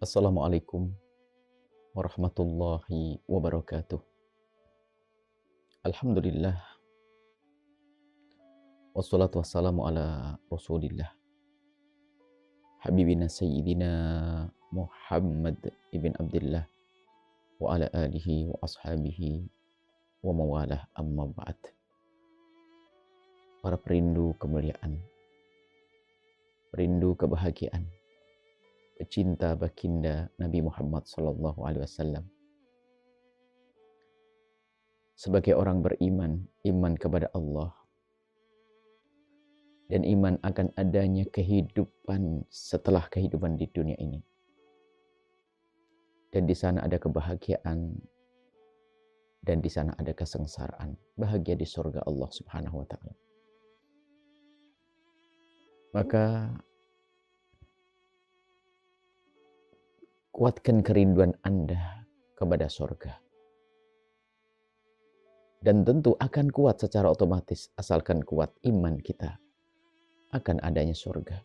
Assalamualaikum warahmatullahi wabarakatuh. Alhamdulillah, wassalatu wassalamu ala rasulillah, habibina sayyidina Muhammad ibn Abdullah wa ala alihi wa ashabihi wa mawalah amma ba'd. Para perindu kemuliaan, perindu kebahagiaan, pecinta baginda Nabi Muhammad sallallahu alaihi wasallam. Sebagai orang beriman, iman kepada Allah, dan iman akan adanya kehidupan setelah kehidupan di dunia ini. Dan di sana ada kebahagiaan, dan di sana ada kesengsaraan. Bahagia di surga Allah Subhanahu wa Ta'ala. Maka kuatkan kerinduan Anda kepada surga. Dan tentu akan kuat secara otomatis asalkan kuat iman kita akan adanya surga,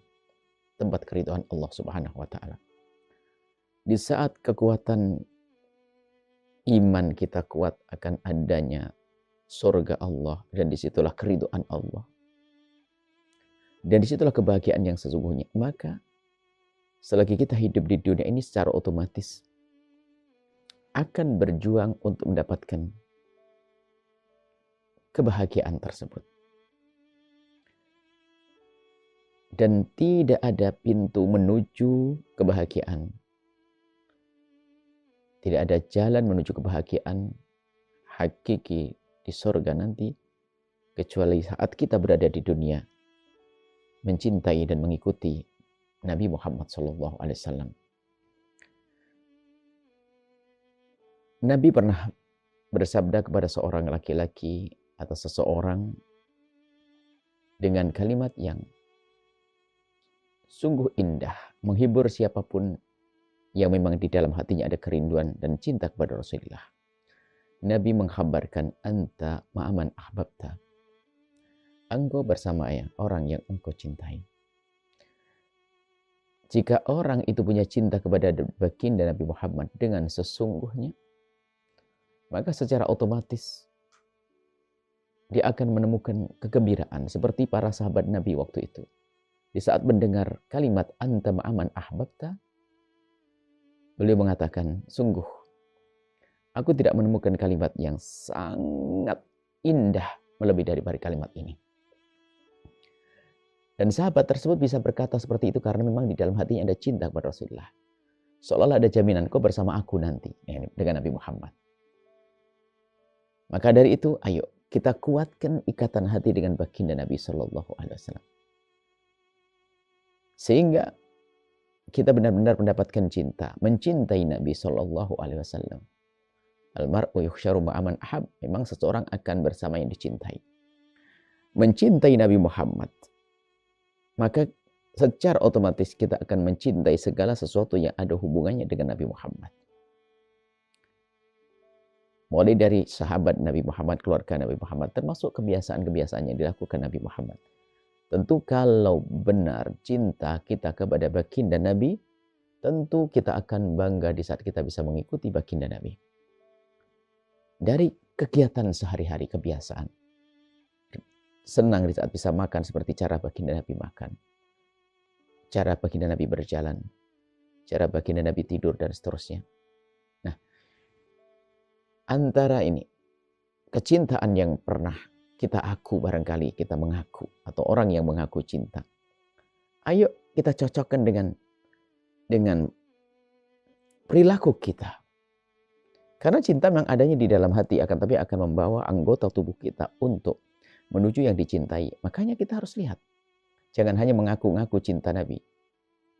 tempat keridhaan Allah Subhanahu wa Ta'ala. Di saat kekuatan iman kita kuat akan adanya surga Allah, dan disitulah keridhaan Allah, dan disitulah kebahagiaan yang sesungguhnya, maka selagi kita hidup di dunia ini secara otomatis akan berjuang untuk mendapatkan kebahagiaan tersebut. Dan tidak ada pintu menuju kebahagiaan. Tidak ada jalan menuju kebahagiaan hakiki di surga nanti, kecuali saat kita berada di dunia, mencintai dan mengikuti Nabi Muhammad SAW. Nabi pernah bersabda kepada seorang laki-laki atau seseorang dengan kalimat yang sungguh indah, menghibur siapapun yang memang di dalam hatinya ada kerinduan dan cinta kepada Rasulullah. Nabi mengkhabarkan, anta ma'aman ahbabta. Engkau bersama orang yang engkau cintai. Jika orang itu punya cinta kepada baginda Nabi Muhammad dengan sesungguhnya, maka secara otomatis dia akan menemukan kegembiraan seperti para sahabat Nabi waktu itu. Di saat mendengar kalimat anta ma'aman ahbabta, beliau mengatakan, sungguh aku tidak menemukan kalimat yang sangat indah melebihi daripada kalimat ini. Dan sahabat tersebut bisa berkata seperti itu karena memang di dalam hatinya ada cinta kepada Rasulullah. Seolah-olah ada jaminan kau bersama aku nanti dengan Nabi Muhammad. Maka dari itu, ayo kita kuatkan ikatan hati dengan baginda Nabi Sallallahu Alaihi Wasallam, sehingga kita benar-benar mendapatkan cinta, mencintai Nabi Sallallahu Alaihi Wasallam. Almar'u yuhsyaru ma'aman ahab. Memang seseorang akan bersama yang dicintai. Mencintai Nabi Muhammad, maka secara otomatis kita akan mencintai segala sesuatu yang ada hubungannya dengan Nabi Muhammad. Mulai dari sahabat Nabi Muhammad, keluarga Nabi Muhammad, termasuk kebiasaan-kebiasaan yang dilakukan Nabi Muhammad. Tentu kalau benar cinta kita kepada baginda Nabi, tentu kita akan bangga di saat kita bisa mengikuti baginda Nabi. Dari kegiatan sehari-hari, kebiasaan. Senang di saat bisa makan seperti cara baginda Nabi makan. Cara baginda Nabi berjalan. Cara baginda Nabi tidur dan seterusnya. Nah, antara ini, kecintaan yang pernah kita aku barangkali, kita mengaku, atau orang yang mengaku cinta. Ayo kita cocokkan dengan perilaku kita. Karena cinta memang adanya di dalam hati, tapi akan membawa anggota tubuh kita untuk menuju yang dicintai. Makanya kita harus lihat. Jangan hanya mengaku-ngaku cinta Nabi.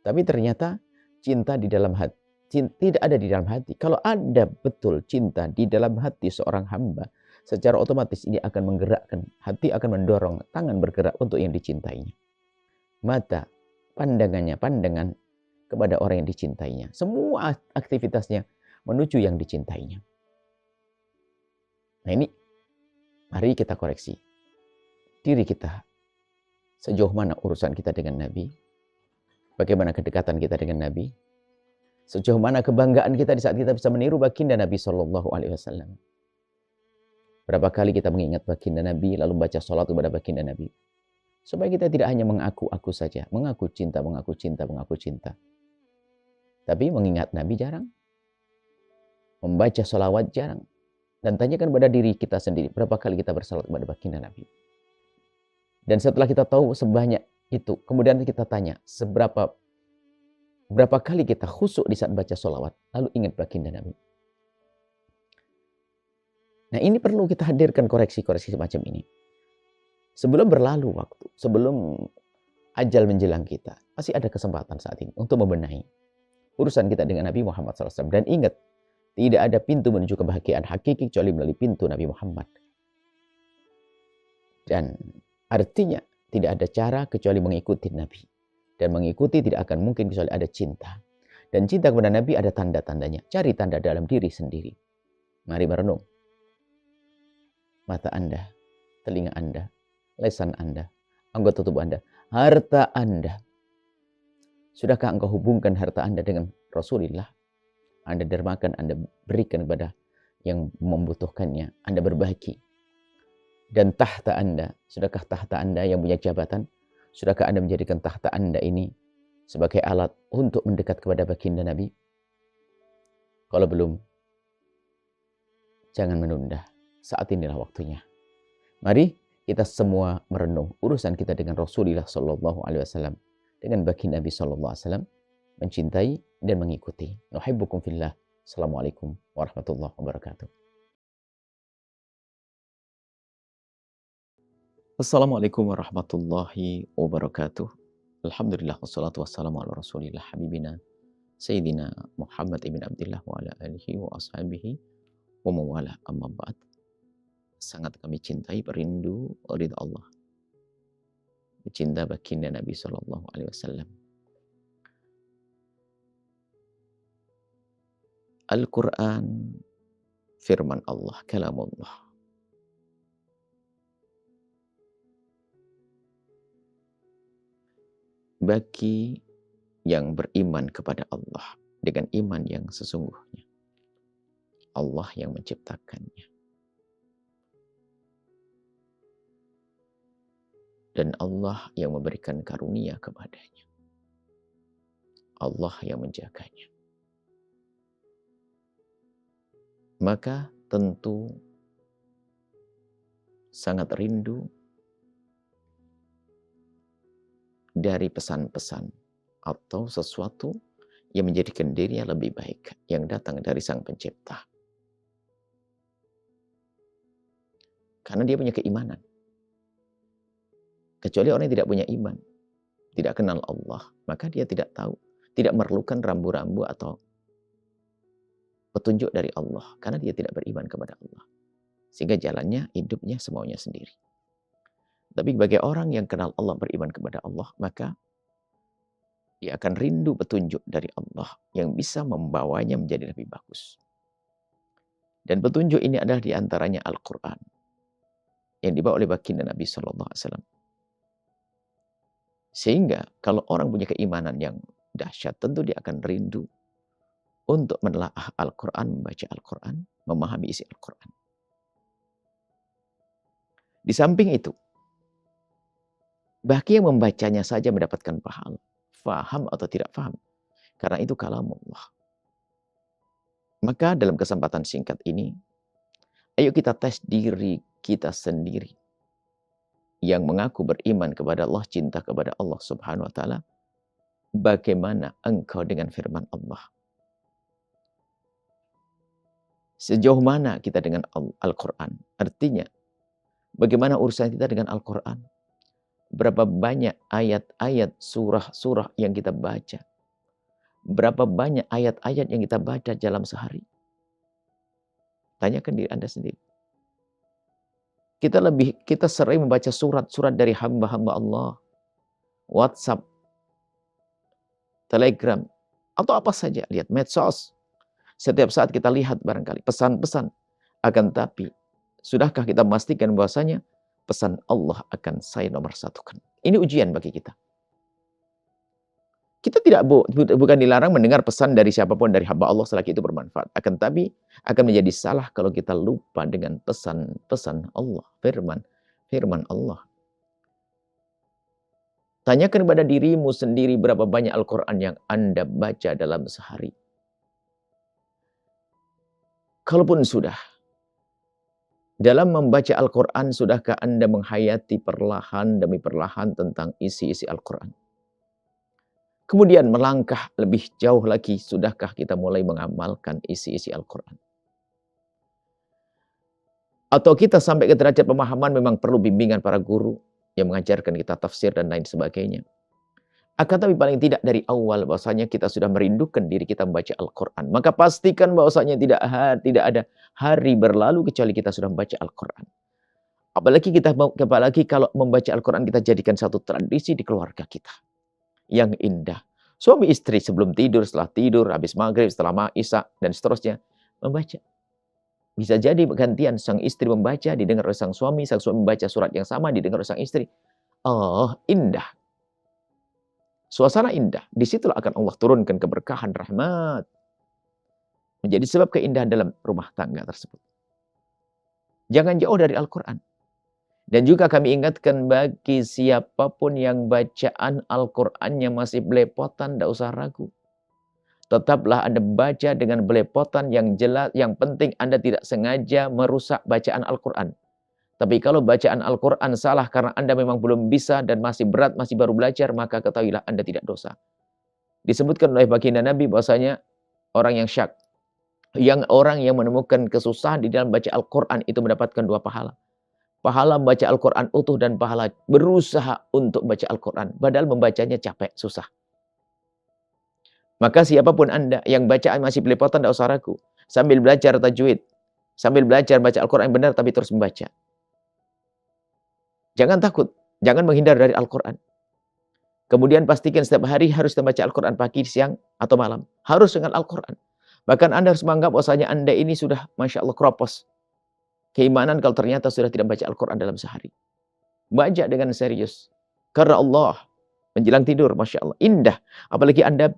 Tapi ternyata cinta di dalam hati, tidak ada di dalam hati. Kalau ada betul cinta di dalam hati seorang hamba, secara otomatis ini akan menggerakkan, hati akan mendorong, tangan bergerak untuk yang dicintainya. Mata, pandangan kepada orang yang dicintainya. Semua aktivitasnya menuju yang dicintainya. Nah ini, mari kita koreksi diri kita. Sejauh mana urusan kita dengan Nabi? Bagaimana kedekatan kita dengan Nabi? Sejauh mana kebanggaan kita di saat kita bisa meniru baginda Nabi Shallallahu Alaihi Wasallam. Berapa kali kita mengingat baginda Nabi, lalu baca sholat kepada baginda Nabi. Supaya kita tidak hanya mengaku-aku saja, mengaku cinta, mengaku cinta, mengaku cinta. Tapi mengingat Nabi jarang. Membaca sholawat jarang. Dan tanyakan pada diri kita sendiri, berapa kali kita bersalat kepada baginda Nabi. Dan setelah kita tahu sebanyak itu, kemudian kita tanya, berapa kali kita khusyuk di saat baca sholawat, lalu ingat baginda Nabi. Nah, ini perlu kita hadirkan koreksi-koreksi semacam ini. Sebelum berlalu waktu, sebelum ajal menjelang kita, masih ada kesempatan saat ini untuk membenahi urusan kita dengan Nabi Muhammad SAW. Dan ingat, tidak ada pintu menuju kebahagiaan hakiki kecuali melalui pintu Nabi Muhammad. Dan artinya, tidak ada cara kecuali mengikuti Nabi. Dan mengikuti tidak akan mungkin kecuali ada cinta. Dan cinta kepada Nabi ada tanda-tandanya. Cari tanda dalam diri sendiri. Mari merenung. Mata Anda, telinga Anda, lesan Anda, anggota tubuh Anda, harta Anda. Sudahkah engkau hubungkan harta Anda dengan Rasulullah? Anda dermakan, Anda berikan kepada yang membutuhkannya. Anda berbagi. Dan tahta Anda, sudahkah tahta Anda yang punya jabatan? Sudahkah Anda menjadikan tahta Anda ini sebagai alat untuk mendekat kepada baginda Nabi? Kalau belum, jangan menunda. Saat inilah waktunya. Mari kita semua merenung urusan kita dengan Rasulullah Sallallahu Alaihi Wasallam, dengan baginda Nabi Sallallahu Alaihi Wasallam, mencintai dan mengikuti. Nuhibbukum fillah. Assalamualaikum warahmatullahi wabarakatuh. Assalamualaikum warahmatullahi wabarakatuh. Alhamdulillah wassalatu wassalamu ala Rasulillah habibina Sayyidina Muhammad ibn Abdullah wa ala alihi wa ashabihi wa mawala amma ba'd. Sangat kami cintai, perindu ridha Allah. Cinta baginda Nabi sallallahu alaihi wasallam. Al-Quran firman Allah, kalamullah. Bagi yang beriman kepada Allah dengan iman yang sesungguhnya, Allah yang menciptakannya. Dan Allah yang memberikan karunia kepadanya. Allah yang menjaganya. Maka tentu sangat rindu dari pesan-pesan atau sesuatu yang menjadikan dirinya lebih baik yang datang dari Sang Pencipta. Karena dia punya keimanan. Kecuali orang yang tidak punya iman, tidak kenal Allah, maka dia tidak tahu, tidak memerlukan rambu-rambu atau petunjuk dari Allah, karena dia tidak beriman kepada Allah. Sehingga jalannya, hidupnya semaunya sendiri. Tapi bagi orang yang kenal Allah, beriman kepada Allah, maka dia akan rindu petunjuk dari Allah yang bisa membawanya menjadi lebih bagus. Dan petunjuk ini adalah diantaranya Al-Quran yang dibawa oleh baginda Nabi Sallallahu Alaihi Wasallam. Sehingga kalau orang punya keimanan yang dahsyat, tentu dia akan rindu untuk menelaah Al-Quran, membaca Al-Quran, memahami isi Al-Quran. Di samping itu, bagi yang membacanya saja mendapatkan pahala, faham atau tidak faham, karena itu kalamullah. Maka dalam kesempatan singkat ini, ayo kita tes diri kita sendiri yang mengaku beriman kepada Allah, cinta kepada Allah Subhanahu wa Ta'ala. Bagaimana engkau dengan firman Allah? Sejauh mana kita dengan Al-Quran? Artinya, bagaimana urusan kita dengan Al-Quran? Berapa banyak ayat-ayat surah-surah yang kita baca? Berapa banyak ayat-ayat yang kita baca dalam sehari? Tanyakan diri Anda sendiri. Kita sering membaca surat-surat dari hamba-hamba Allah, WhatsApp, Telegram, atau apa saja. Lihat medsos. Setiap saat kita lihat barangkali pesan-pesan. Akan tapi, sudahkah kita memastikan bahwasanya pesan Allah akan saya nomor satukan? Ini ujian bagi kita. Kita bukan dilarang mendengar pesan dari siapapun dari hamba Allah selagi itu bermanfaat. Akan tapi akan menjadi salah kalau kita lupa dengan pesan-pesan Allah, firman Allah. Tanyakan kepada dirimu sendiri berapa banyak Al-Quran yang Anda baca dalam sehari. Kalaupun sudah, dalam membaca Al-Quran, sudahkah Anda menghayati perlahan demi perlahan tentang isi-isi Al-Quran? Kemudian melangkah lebih jauh lagi, sudahkah kita mulai mengamalkan isi-isi Al-Quran? Atau kita sampai ke derajat pemahaman memang perlu bimbingan para guru yang mengajarkan kita tafsir dan lain sebagainya. Akan tapi paling tidak dari awal bahwasanya kita sudah merindukan diri kita membaca Al-Quran. Maka pastikan bahwasanya tidak ada hari berlalu kecuali kita sudah membaca Al-Quran. Apalagi kalau membaca Al-Quran kita jadikan satu tradisi di keluarga kita yang indah. Suami istri sebelum tidur, setelah tidur, habis maghrib, setelah isya, dan seterusnya membaca. Bisa jadi gantian, sang istri membaca, didengar oleh sang suami membaca surat yang sama, didengar oleh sang istri. Oh, indah. Suasana indah. Disitulah akan Allah turunkan keberkahan, rahmat. Menjadi sebab keindahan dalam rumah tangga tersebut. Jangan jauh dari Al-Quran. Dan juga kami ingatkan bagi siapapun yang bacaan Al-Qur'annya masih belepotan, tidak usah ragu. Tetaplah Anda baca dengan belepotan yang jelas, yang penting Anda tidak sengaja merusak bacaan Al-Qur'an. Tapi kalau bacaan Al-Qur'an salah karena Anda memang belum bisa dan masih berat, masih baru belajar, maka ketahuilah Anda tidak dosa. Disebutkan oleh baginda Nabi bahwasanya orang yang syak, orang yang menemukan kesusahan di dalam baca Al-Qur'an itu mendapatkan 2 pahala. Pahala membaca Al-Quran utuh dan pahala berusaha untuk baca Al-Quran. Padahal membacanya capek, susah. Maka siapapun Anda yang bacaan masih belepotan, tidak usah ragu. Sambil belajar tajwid. Sambil belajar baca Al-Quran benar, tapi terus membaca. Jangan takut. Jangan menghindar dari Al-Quran. Kemudian pastikan setiap hari harus membaca Al-Quran pagi, siang, atau malam. Harus dengan Al-Quran. Bahkan Anda harus menganggap bahwasanya Anda ini sudah, Masya Allah, kropos. Keimanan kalau ternyata sudah tidak baca Al-Quran dalam sehari. Baca dengan serius. Karena Allah menjelang tidur, Masya Allah. Indah. Apalagi Anda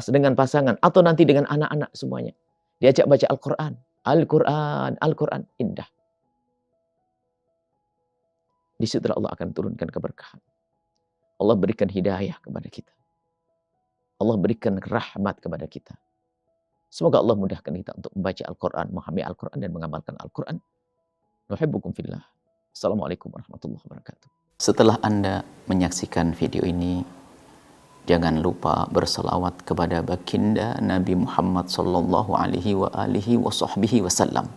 dengan pasangan. Atau nanti dengan anak-anak semuanya. Diajak baca Al-Quran. Al-Quran. Al-Quran. Indah. Di situ Allah akan turunkan keberkahan. Allah berikan hidayah kepada kita. Allah berikan rahmat kepada kita. Semoga Allah mudahkan kita untuk membaca Al-Quran, memahami Al-Quran, dan mengamalkan Al-Quran. Nuhibbukum fillah. Assalamualaikum warahmatullahi wabarakatuh. Setelah Anda menyaksikan video ini, jangan lupa berselawat kepada baginda Nabi Muhammad sallallahu alaihi wa alihi wa sahbihi wasallam.